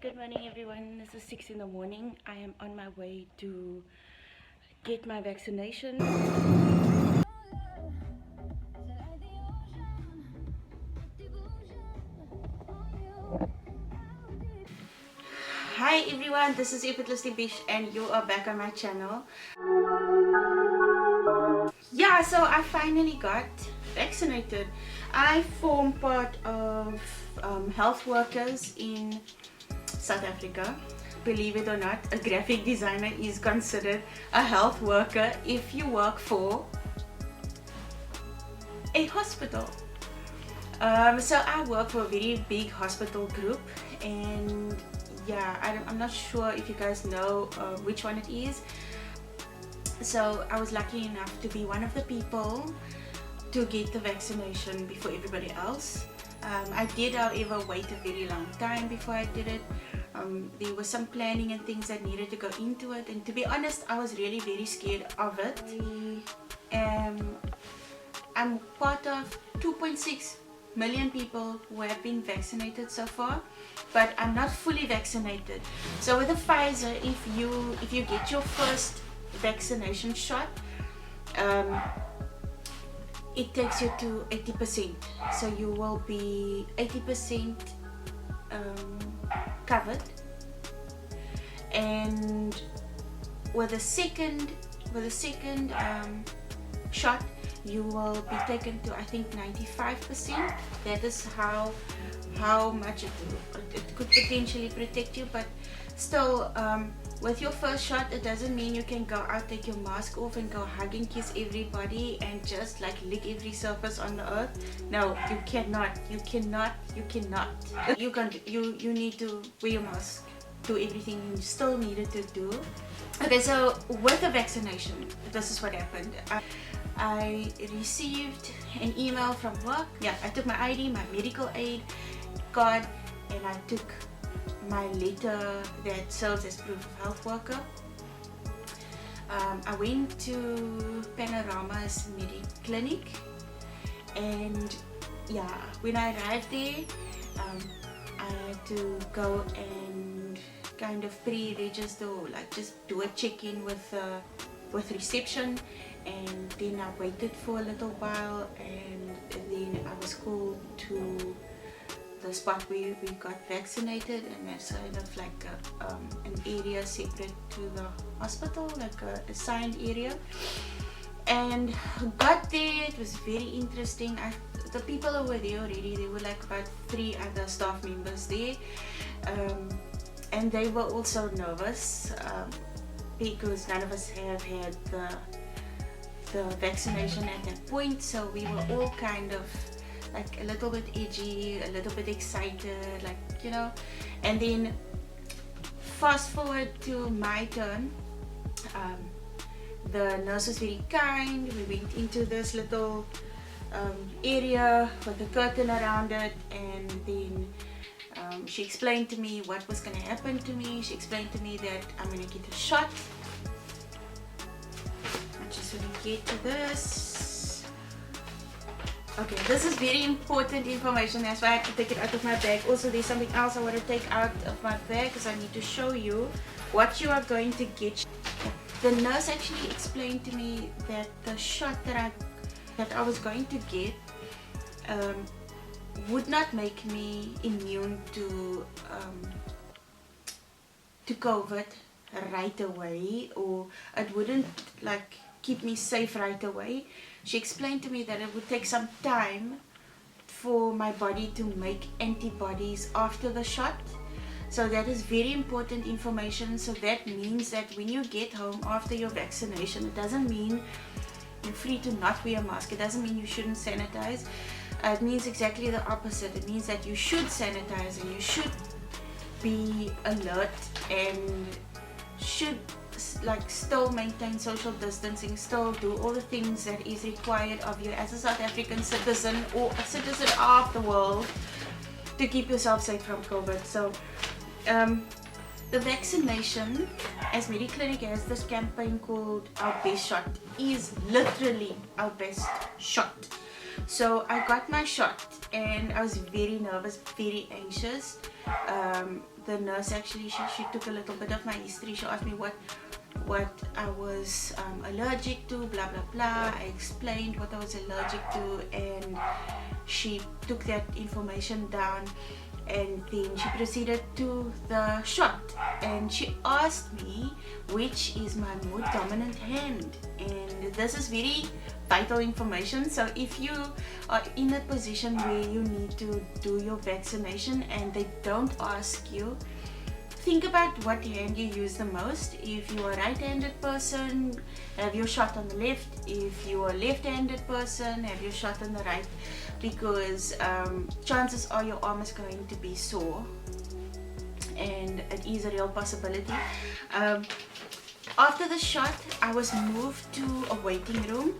Good morning everyone, this is 6 in the morning. I am on my way to get my vaccination. Hi everyone, this is effortlessly Mish and you are back on my channel. Yeah, so I finally got vaccinated. I form part of health workers in South Africa. Believe it or not, a graphic designer is considered a health worker if you work for a hospital. So I work for a very big hospital group, and yeah, I'm not sure if you guys know which one it is. So I was lucky enough to be one of the people to get the vaccination before everybody else. I did, however, wait a very long time before I did it. There was some planning and things that needed to go into it, and to be honest, I was really very scared of it. I'm part of 2.6 million people who have been vaccinated so far, but I'm not fully vaccinated. So with the Pfizer, if you get your first vaccination shot, it takes you to 80%, so you will be 80% covered, and with the second shot you will be taken to, I think, 95%. That is how much it could potentially protect you. But still, with your first shot, it doesn't mean you can go out, take your mask off and go hug and kiss everybody and just like lick every surface on the earth. No, you cannot. You need to wear your mask, do everything you still needed to do. Okay, so with the vaccination, this is what happened. I received an email from work. Yeah, I took my ID, my medical aid card, and I took my letter that serves as proof of health worker. I went to Panorama's Clinic, and yeah, when I arrived there, I had to go and kind of pre-register, like just do a check-in with reception, and then I waited for a little while, and then I was called to the spot where we got vaccinated, and that's kind of like an area separate to the hospital, like a assigned area. And got there, it was very interesting. The people who were there already, there were like about 3 other staff members there, and they were also nervous because none of us have had the vaccination at that point, so we were all kind of like a little bit edgy, a little bit excited, like, you know. And then fast forward to my turn, the nurse was very kind. We went into this little area with a curtain around it, and then she explained to me what was going to happen to me. She explained to me that I'm going to get a shot. I'm just going to get to this. Okay, this is very important information, that's why I have to take it out of my bag. Also, there's something else I want to take out of my bag because I need to show you what you are going to get. The nurse actually explained to me that the shot that I was going to get would not make me immune to COVID right away, or it wouldn't like keep me safe right away. She explained to me that it would take some time for my body to make antibodies after the shot. So that is very important information. So that means that when you get home after your vaccination, it doesn't mean you're free to not wear a mask. It doesn't mean you shouldn't sanitize. It means exactly the opposite. It means that you should sanitize, and you should be alert, and should like still maintain social distancing, still do all the things that is required of you as a South African citizen or a citizen of the world to keep yourself safe from COVID. So the vaccination, as Clinic has this campaign called Our Best Shot, is literally our best shot. So I got my shot, and I was very nervous, very anxious. the nurse actually, she took a little bit of my history. She asked me what I was allergic to, blah blah blah. I explained what I was allergic to, and she took that information down, and then she proceeded to the shot, and she asked me which is my more dominant hand, and this is very vital information. So if you are in a position where you need to do your vaccination and they don't ask you, think about what hand you use the most. If you are a right-handed person, have your shot on the left. If you are a left-handed person, have your shot on the right, because chances are your arm is going to be sore, and it is a real possibility. After the shot, I was moved to a waiting room,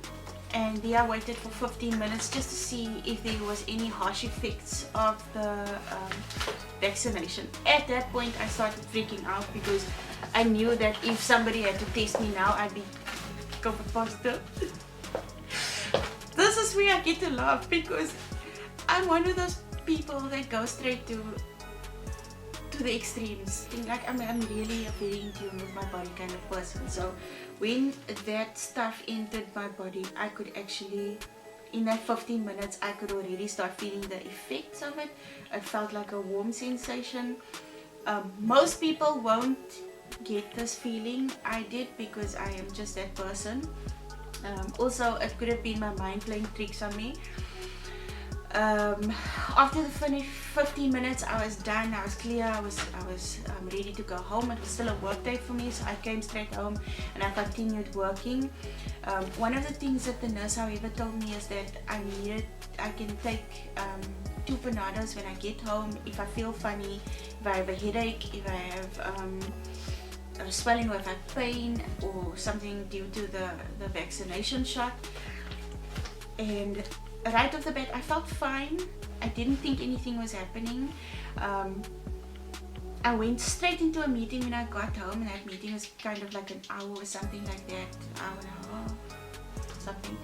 and there I waited for 15 minutes just to see if there was any harsh effects of the vaccination. At that point, I started freaking out because I knew that if somebody had to test me now, I'd be COVID positive. This is where I get to laugh, because I'm one of those people that go straight to the extremes. Like I'm really a very in tune with my body kind of person. So when that stuff entered my body, I could actually, in that 15 minutes, I could already start feeling the effects of it. It felt like a warm sensation. Most people won't get this feeling. I did, because I am just that person. Also, it could have been my mind playing tricks on me. After the 15 minutes, I was done. I was clear. I was ready to go home. It was still a work day for me, so I came straight home and I continued working. One of the things that the nurse, however, told me is that I can take 2 Panados when I get home if I feel funny, if I have a headache, if I have swelling, or if I have pain or something due to the vaccination shot. And right off the bat, I felt fine. I didn't think anything was happening. I went straight into a meeting when I got home, and that meeting was kind of like an hour or something like that, hour and a half, something.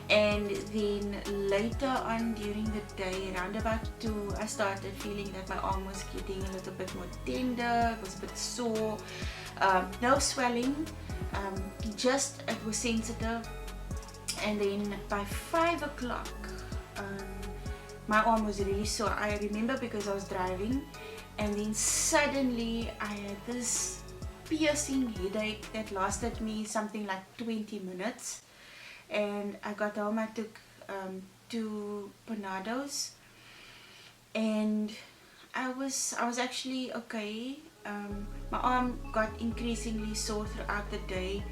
And then later on during the day, around about 2, I started feeling that my arm was getting a little bit more tender. It was a bit sore. No swelling, just it was sensitive. And then by 5 o'clock, my arm was really sore. I remember because I was driving, and then suddenly I had this piercing headache that lasted me something like 20 minutes. And I got home, I took 2 Panados, and I was actually okay. My arm got increasingly sore throughout the day.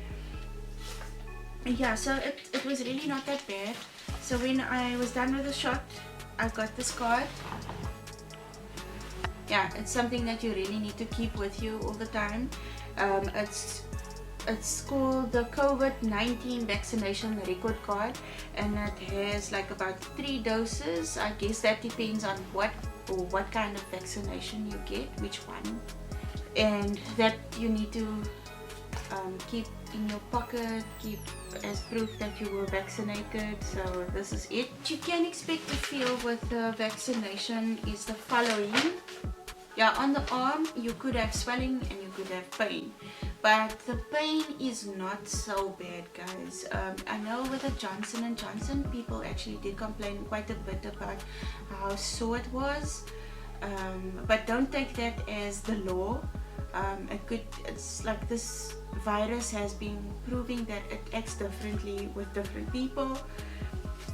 Yeah, so it was really not that bad. So when I was done with the shot, I got this card. Yeah, it's something that you really need to keep with you all the time. It's called the COVID-19 vaccination record card, and it has like about 3 doses. I guess that depends on what kind of vaccination you get, which one, and that you need to keep in your pocket, keep as proof that you were vaccinated. So this is it. What you can expect to feel with the vaccination is the following. Yeah, on the arm you could have swelling and you could have pain, but the pain is not so bad, guys. I know with the Johnson & Johnson, people actually did complain quite a bit about how sore it was, but don't take that as the law. It's like this virus has been proving that it acts differently with different people,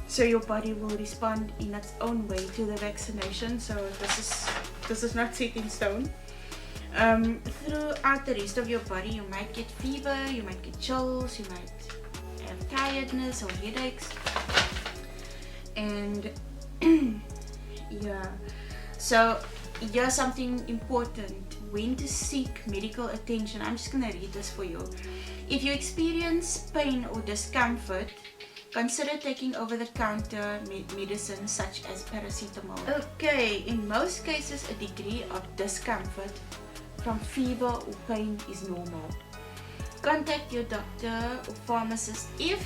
so your body will respond in its own way to the vaccination. So this is not set in stone. Throughout the rest of your body, you might get fever, you might get chills, you might have tiredness or headaches, and yeah. So here's something important: when to seek medical attention. I'm just gonna read this for you. If you experience pain or discomfort, consider taking over-the-counter medicine such as paracetamol. Okay, in most cases, a degree of discomfort from fever or pain is normal. Contact your doctor or pharmacist if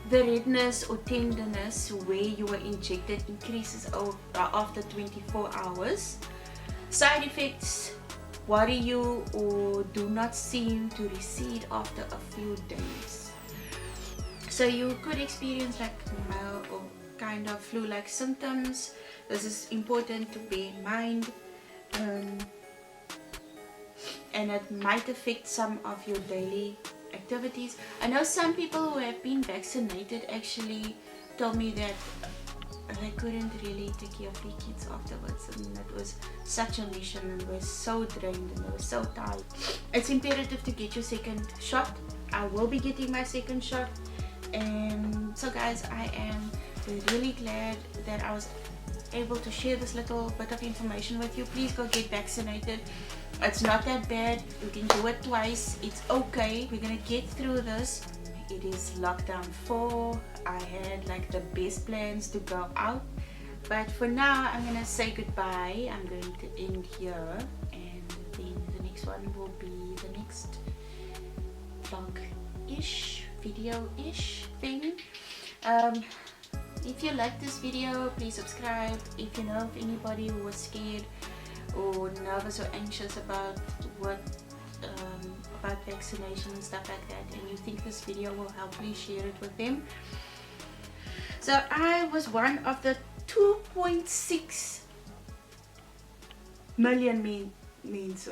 the redness or tenderness where you were injected increases after 24 hours. Side effects worry you or do not seem to recede after a few days. So you could experience like mild or kind of flu-like symptoms. This is important to bear in mind, and it might affect some of your daily activities. I know some people who have been vaccinated actually told me that they couldn't really take care of their kids afterwards, and it was such a mission, and they were so drained and they were so tired. It's imperative to get your second shot. I will be getting my second shot, and so guys, I am really glad that I was able to share this little bit of information with you. Please go get vaccinated. It's not that bad. You can do it twice. It's okay. We're gonna get through this. It is lockdown 4. I had like the best plans to go out, but for now I'm gonna say goodbye. I'm going to end here, and then the next one will be the next vlog-ish, video-ish thing. If you like this video, please subscribe. If you know of anybody who was scared or nervous or anxious about about vaccination and stuff like that, and you think this video will help, please share it with them. So I was one of the 2.6 million means